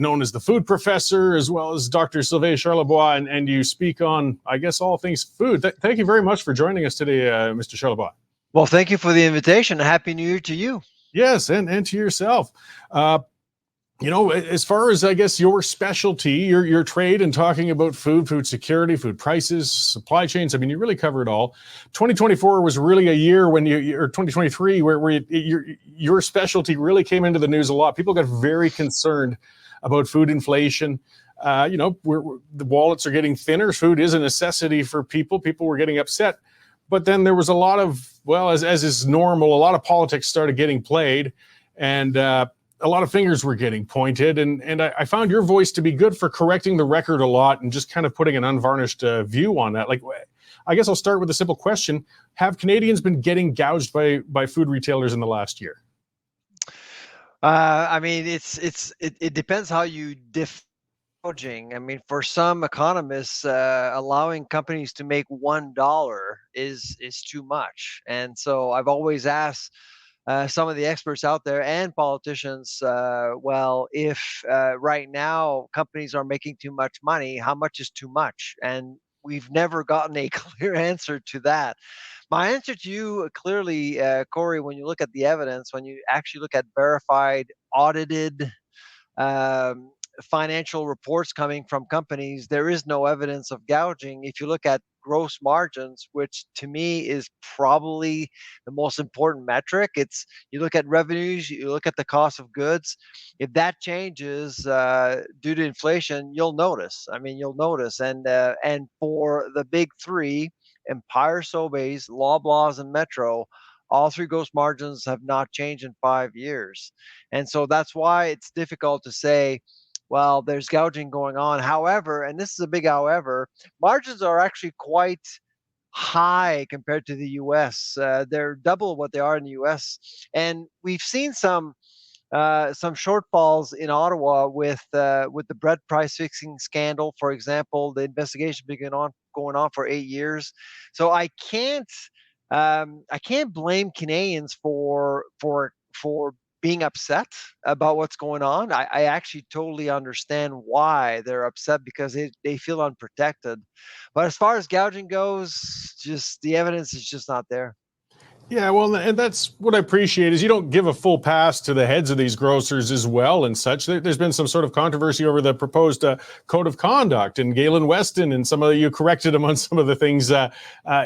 known as the food professor, as well as Dr. Sylvain Charlebois, and you speak on, I guess, all things food. Thank you very much for joining us today, Mr. Charlebois. Well, thank you for the invitation. Happy New Year to you. Yes, and to yourself. As far as, I guess, your specialty, your trade and talking about food security, food prices, supply chains, I mean, you really cover it all. 2024 was really a year when or 2023, where your specialty really came into the news a lot. People got very concerned about food inflation. The wallets are getting thinner. Food is a necessity for people. People were getting upset. But then there was a lot of, well, as is normal, a lot of politics started getting played, and a lot of fingers were getting pointed, and I found your voice to be good for correcting the record a lot and just kind of putting an unvarnished view on that. Like, I guess I'll start with a simple question. Have Canadians been getting gouged by food retailers in the last year? I mean, it depends how you define gouging. I mean, for some economists, allowing companies to make $1 is too much. And so I've always asked some of the experts out there and politicians, well, if right now companies are making too much money, how much is too much? And we've never gotten a clear answer to that. My answer to you clearly, Corey, when you look at the evidence, when you actually look at verified, audited financial reports coming from companies, there is no evidence of gouging. If you look at gross margins, which to me is probably the most important metric, you look at revenues, you look at the cost of goods. If that changes due to inflation, you'll notice. I mean, you'll notice. And for the big three, Empire, Sobeys, Loblaws, and Metro, all three gross margins have not changed in 5 years. And so that's why it's difficult to say, well, there's gouging going on. However, and this is a big however, margins are actually quite high compared to the U.S. They're double what they are in the U.S. And we've seen some shortfalls in Ottawa with the bread price fixing scandal, for example. The investigation been going on for 8 years. So I can't blame Canadians for being upset about what's going on. I actually totally understand why they're upset, because they feel unprotected. But as far as gouging goes, just the evidence is just not there. Yeah, well, and that's what I appreciate is you don't give a full pass to the heads of these grocers as well and such. There's been some sort of controversy over the proposed code of conduct, and Galen Weston and you corrected him on some of the things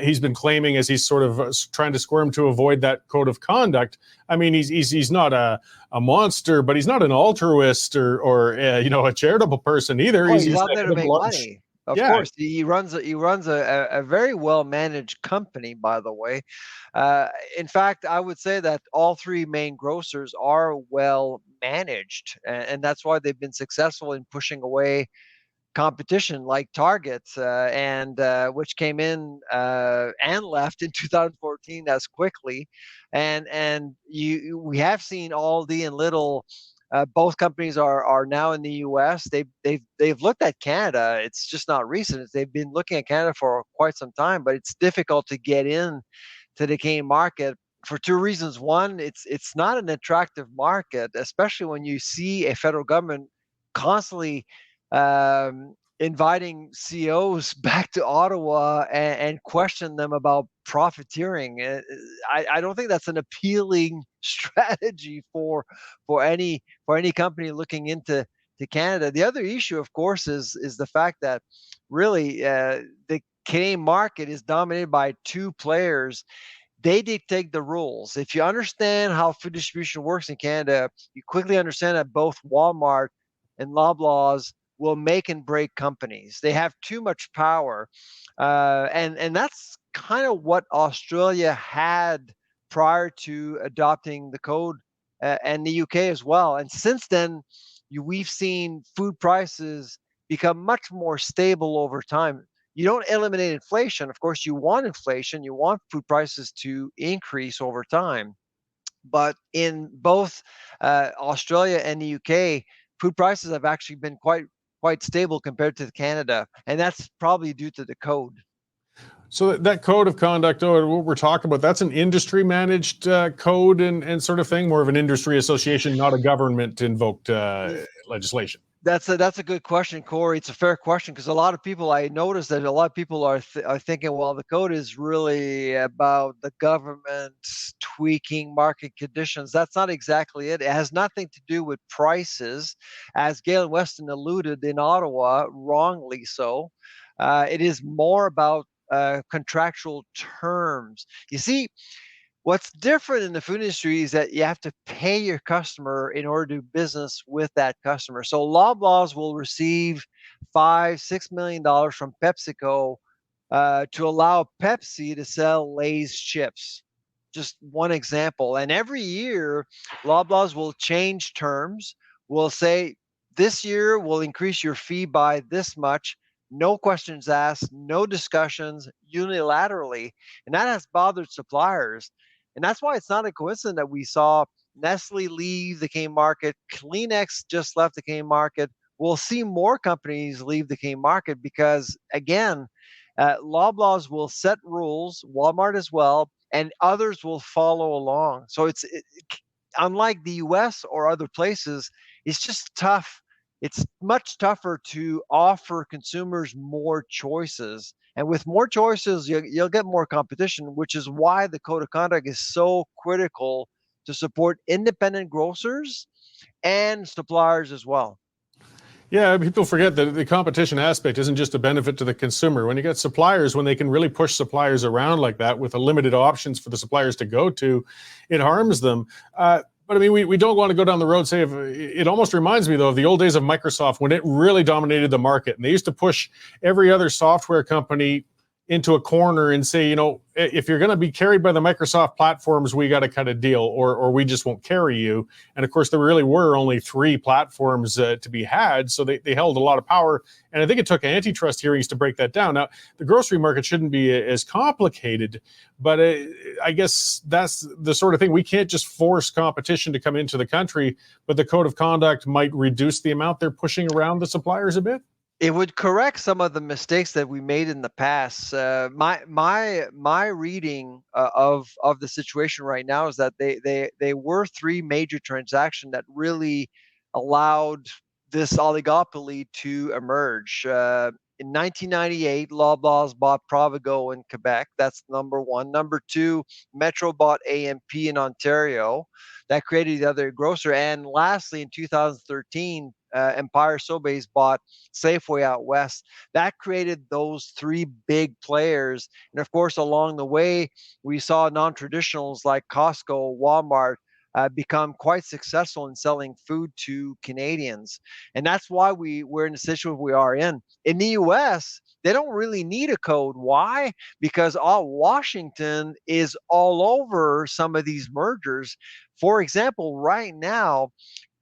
he's been claiming as he's sort of trying to squirm to avoid that code of conduct. I mean, he's not a monster, but he's not an altruist or a charitable person either. Oh, he's out there to make money. Of course, he runs a very well managed company, by the way. In fact, I would say that all three main grocers are well managed, and that's why they've been successful in pushing away competition like Target, and which came in and left in 2014 as quickly, and we have seen Aldi and Lidl. Both companies are now in the U.S. They've looked at Canada. It's just not recent. They've been looking at Canada for quite some time, but it's difficult to get in to the Canadian market for two reasons. One, it's not an attractive market, especially when you see a federal government constantly inviting CEOs back to Ottawa and question them about profiteering. I don't think that's an appealing strategy for any company looking into Canada. The other issue, of course, is the fact that really the Canadian market is dominated by two players. They dictate the rules. If you understand how food distribution works in Canada, you quickly understand that both Walmart and Loblaws will make and break companies. They have too much power, and that's kind of what Australia had prior to adopting the code, and the UK as well. And since then, we've seen food prices become much more stable over time. You don't eliminate inflation. Of course, you want inflation. You want food prices to increase over time. But in both Australia and the UK, food prices have actually been quite stable compared to Canada, and that's probably due to the code. So that code of conduct, what we're talking about, that's an industry-managed code and sort of thing, more of an industry association, not a government-invoked legislation. That's a good question, Corey. It's a fair question because a lot of people, I noticed that a lot of people are thinking, well, the code is really about the government tweaking market conditions. That's not exactly it. It has nothing to do with prices, as Galen Weston alluded in Ottawa, wrongly so. It is more about contractual terms. You see, what's different in the food industry is that you have to pay your customer in order to do business with that customer. So Loblaws will receive $5-6 million from PepsiCo to allow Pepsi to sell Lay's chips. Just one example. And every year, Loblaws will change terms. Will say, this year we'll increase your fee by this much. No questions asked, no discussions, unilaterally. And that has bothered suppliers. And that's why it's not a coincidence that we saw Nestle leave the cane market. Kleenex just left the cane market. We'll see more companies leave the cane market because, again, Loblaws will set rules, Walmart as well, and others will follow along. So unlike the US or other places, it's just tough. It's much tougher to offer consumers more choices. And with more choices, you'll get more competition, which is why the code of conduct is so critical to support independent grocers and suppliers as well. Yeah, people forget that the competition aspect isn't just a benefit to the consumer. When you get suppliers, when they can really push suppliers around like that with a limited options for the suppliers to go to, it harms them. But I mean, we don't want to go down the road, say, it almost reminds me, though, of the old days of Microsoft when it really dominated the market. And they used to push every other software company into a corner and say, you know, if you're going to be carried by the Microsoft platforms, we got to cut a deal, or we just won't carry you. And of course, there really were only 3 platforms to be had, so they held a lot of power. And I think it took antitrust hearings to break that down. Now, the grocery market shouldn't be as complicated, but I guess that's the sort of thing. We can't just force competition to come into the country, but the code of conduct might reduce the amount they're pushing around the suppliers a bit. It would correct some of the mistakes that we made in the past. My reading of the situation right now is that they were 3 major transactions that really allowed this oligopoly to emerge. In 1998, Loblaws bought Provigo in Quebec. That's number one. Number two, Metro bought AMP in Ontario. That created the other grocer. And lastly, in 2013, Empire Sobeys bought Safeway out west. That created those 3 big players. And of course, along the way, we saw non-traditionals like Costco, Walmart become quite successful in selling food to Canadians. And that's why we're in the situation we are in. In the US, they don't really need a code. Why? Because Washington is all over some of these mergers. For example, right now,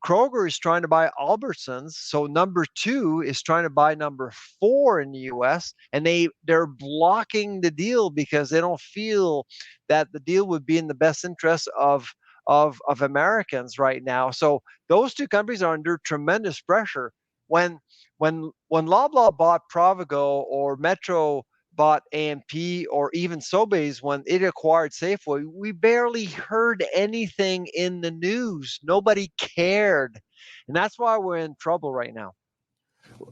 Kroger is trying to buy Albertsons, so number 2 is trying to buy number 4 in the US, and they're blocking the deal because they don't feel that the deal would be in the best interest of Americans right now. So those 2 companies are under tremendous pressure. When Loblaw bought Provigo or Metro bought AMP or even Sobeys when it acquired Safeway, we barely heard anything in the news. Nobody cared. And that's why we're in trouble right now.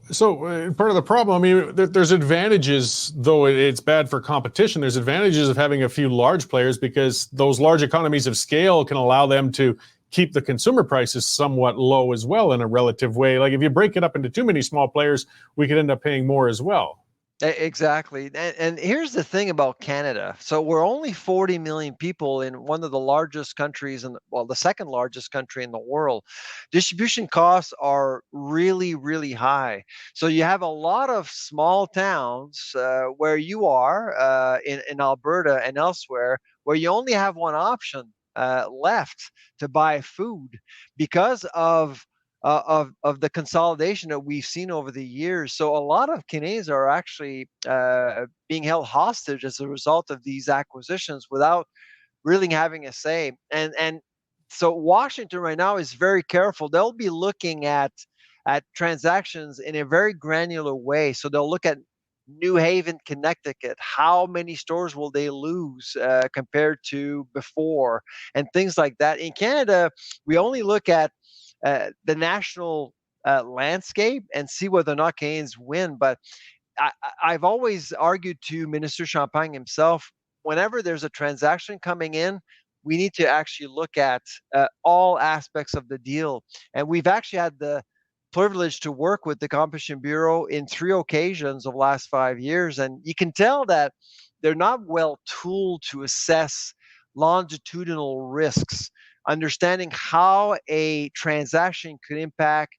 So part of the problem, I mean, there's advantages, though it's bad for competition. There's advantages of having a few large players because those large economies of scale can allow them to keep the consumer prices somewhat low as well in a relative way. Like if you break it up into too many small players, we could end up paying more as well. Exactly. And here's the thing about Canada. So we're only 40 million people in one of the largest countries, well, the second largest country in the world. Distribution costs are really, really high. So you have a lot of small towns where you are in Alberta and elsewhere where you only have one option left to buy food because of the consolidation that we've seen over the years. So a lot of Canadians are actually being held hostage as a result of these acquisitions without really having a say. And so Washington right now is very careful. They'll be looking at transactions in a very granular way. So they'll look at New Haven, Connecticut. How many stores will they lose compared to before, and things like that. In Canada, we only look at the national landscape and see whether or not Canadians win. But I've always argued to Minister Champagne himself, whenever there's a transaction coming in, we need to actually look at all aspects of the deal. And we've actually had the privilege to work with the Competition Bureau in 3 occasions of the last 5 years. And you can tell that they're not well tooled to assess longitudinal risks, understanding how a transaction could impact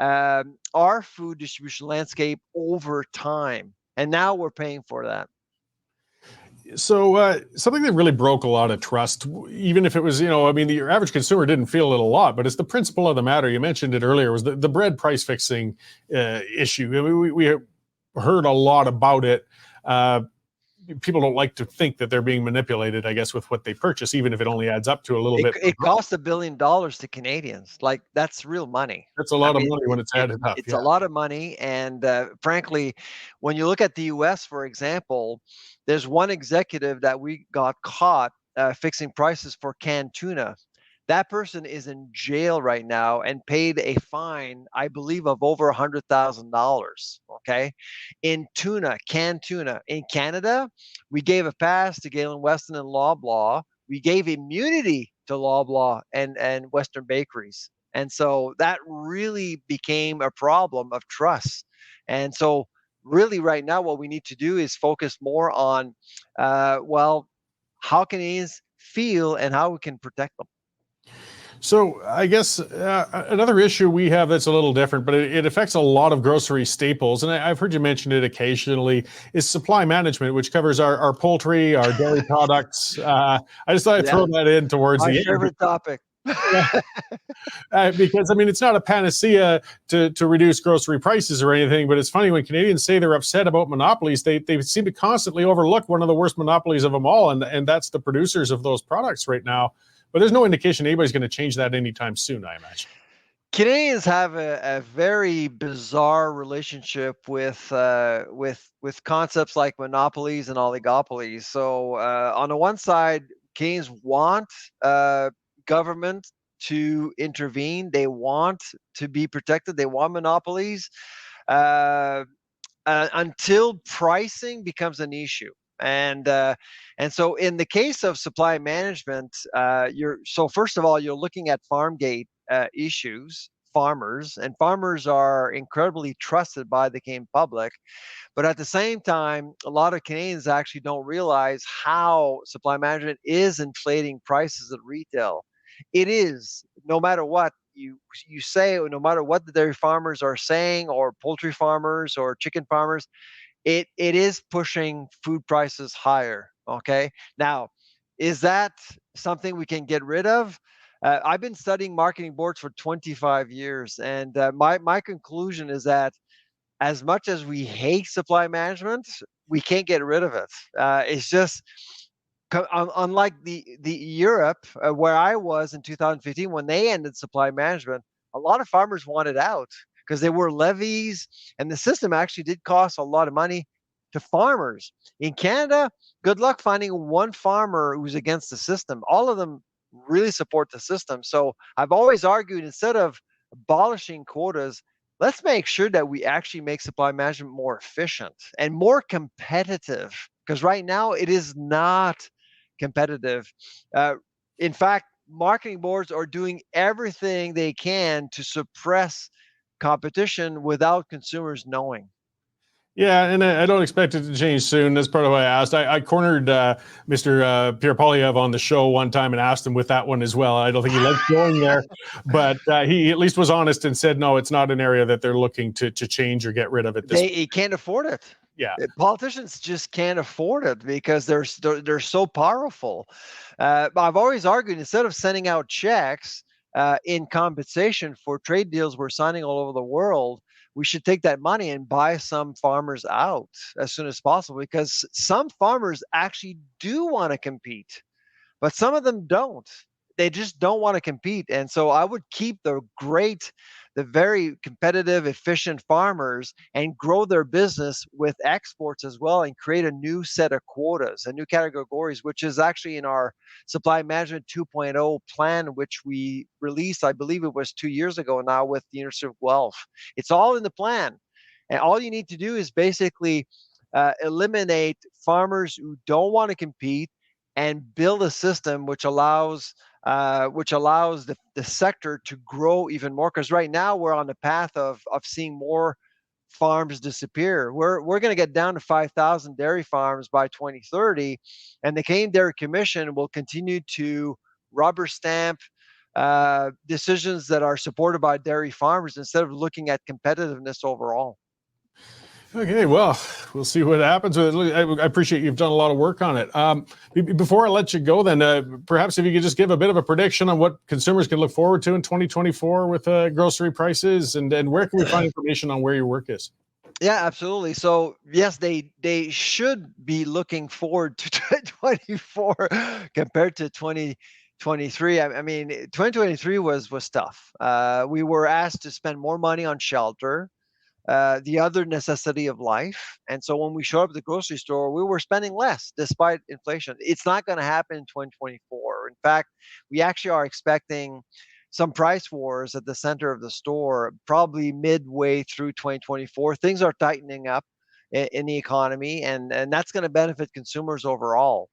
our food distribution landscape over time. And now we're paying for that. So something that really broke a lot of trust, even if it was, I mean, your average consumer didn't feel it a lot, but it's the principle of the matter. You mentioned it earlier, was the bread price fixing issue. I mean, we heard a lot about it. People don't like to think that they're being manipulated, I guess, with what they purchase, even if it only adds up to a little bit. It costs $1 billion to Canadians. Like, that's real money. That's a lot of money when it's added up. It's a lot of money. And frankly, when you look at the US, for example, there's one executive that we got caught fixing prices for canned tuna. That person is in jail right now and paid a fine, I believe, of over $100,000. Okay, in tuna, canned tuna. In Canada, we gave a pass to Galen Weston and Loblaw. We gave immunity to Loblaw and Western bakeries, and so that really became a problem of trust. And so, really, right now, what we need to do is focus more on, how Canadians feel and how we can protect them. So I guess another issue we have that's a little different, but it affects a lot of grocery staples, and I've heard you mention it occasionally, is supply management, which covers our poultry, our dairy products. I just thought I'd throw that in towards my the favorite topic. Because, I mean, it's not a panacea to reduce grocery prices or anything, but it's funny when Canadians say they're upset about monopolies, they seem to constantly overlook one of the worst monopolies of them all, and that's the producers of those products right now. But there's no indication anybody's going to change that anytime soon, I imagine. Canadians have a very bizarre relationship with concepts like monopolies and oligopolies. So on the one side, Canadians want government to intervene. They want to be protected. They want monopolies until pricing becomes an issue. And so in the case of supply management, first of all, you're looking at farm gate issues, farmers are incredibly trusted by the Canadian public. But at the same time, a lot of Canadians actually don't realize how supply management is inflating prices at retail. It is, no matter what you say, no matter what the dairy farmers are saying, or poultry farmers or chicken farmers, it is pushing food prices higher. Okay. Now, is that something we can get rid of? I've been studying marketing boards for 25 years, and my conclusion is that as much as we hate supply management, we can't get rid of it. It's just unlike the Europe, where I was in 2015 when they ended supply management. A lot of farmers wanted out because there were levies, and the system actually did cost a lot of money to farmers. In Canada, good luck finding one farmer who's against the system. All of them really support the system. So I've always argued, instead of abolishing quotas, let's make sure that we actually make supply management more efficient and more competitive, because right now it is not competitive. In fact, marketing boards are doing everything they can to suppress competition without consumers knowing. Yeah, and I don't expect it to change soon. That's part of why I asked. I cornered Mr. Pierre Poilievre on the show one time and asked him with that one as well. I don't think he liked going there, but he at least was honest and said, no, it's not an area that they're looking to change or get rid of it. He can't afford it. Yeah, politicians just can't afford it because they're so powerful. I've always argued, instead of sending out checks in compensation for trade deals we're signing all over the world, we should take that money and buy some farmers out as soon as possible, because some farmers actually do want to compete, but some of them don't. they just don't want to compete. And so I would keep the very competitive, efficient farmers and grow their business with exports as well, and create a new set of quotas, a new categories, which is actually in our Supply Management 2.0 plan, which we released, I believe it was 2 years ago now, with the University of Guelph. It's all in the plan. And all you need to do is basically eliminate farmers who don't want to compete and build a system which allows the sector to grow even more. Because right now we're on the path of seeing more farms disappear. We're going to get down to 5,000 dairy farms by 2030, and the Canadian Dairy Commission will continue to rubber stamp decisions that are supported by dairy farmers instead of looking at competitiveness overall. Okay, well, we'll see what happens. I appreciate you've done a lot of work on it. Before I let you go, then, perhaps if you could just give a bit of a prediction on what consumers can look forward to in 2024 with grocery prices, and where can we find information on where your work is? Yeah, absolutely. So yes, they should be looking forward to 2024 compared to 2023. I mean, 2023 was tough. We were asked to spend more money on shelter, the other necessity of life. And so when we show up at the grocery store, we were spending less despite inflation. It's not going to happen in 2024. In fact, we actually are expecting some price wars at the center of the store, probably midway through 2024. Things are tightening up in the economy, and that's going to benefit consumers overall.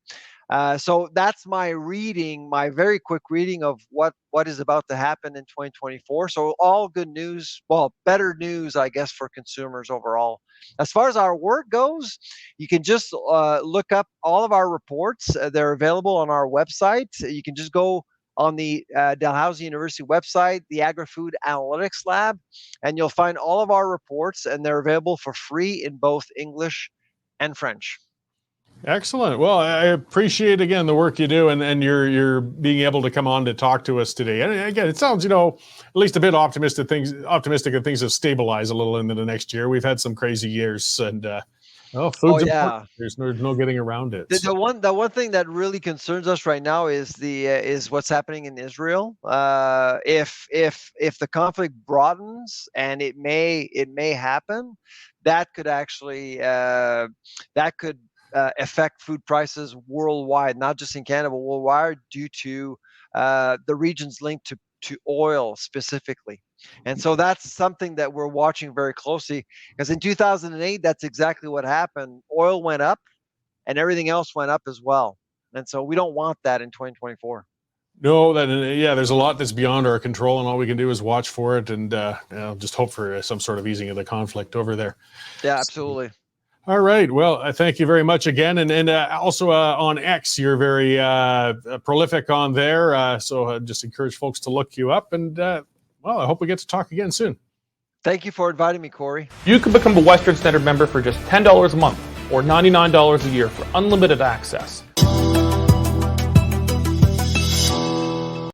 So that's my reading, my very quick reading of what is about to happen in 2024. So all good news, well, better news, I guess, for consumers overall. As far as our work goes, you can just look up all of our reports. They're available on our website. You can just go on the Dalhousie University website, the Agri-Food Analytics Lab, and you'll find all of our reports, and they're available for free in both English and French. Excellent. Well, I appreciate again the work you do, and you're being able to come on to talk to us today. And again, it sounds, at least a bit optimistic that things have stabilized a little into the next year. We've had some crazy years, and food's important. There's no getting around it. The one thing that really concerns us right now is what's happening in Israel. If the conflict broadens, and it may happen, that could actually affect food prices worldwide, not just in Canada, but worldwide, due to the regions linked to oil specifically. And so that's something that we're watching very closely, because in 2008, that's exactly what happened. Oil went up and everything else went up as well. And so we don't want that in 2024. No, there's a lot that's beyond our control, and all we can do is watch for it and just hope for some sort of easing of the conflict over there. Yeah, absolutely. All right. Well, I thank you very much again. And also on X, you're very prolific on there. So just encourage folks to look you up. And, I hope we get to talk again soon. Thank you for inviting me, Corey. You can become a Western Standard member for just $10 a month or $99 a year for unlimited access.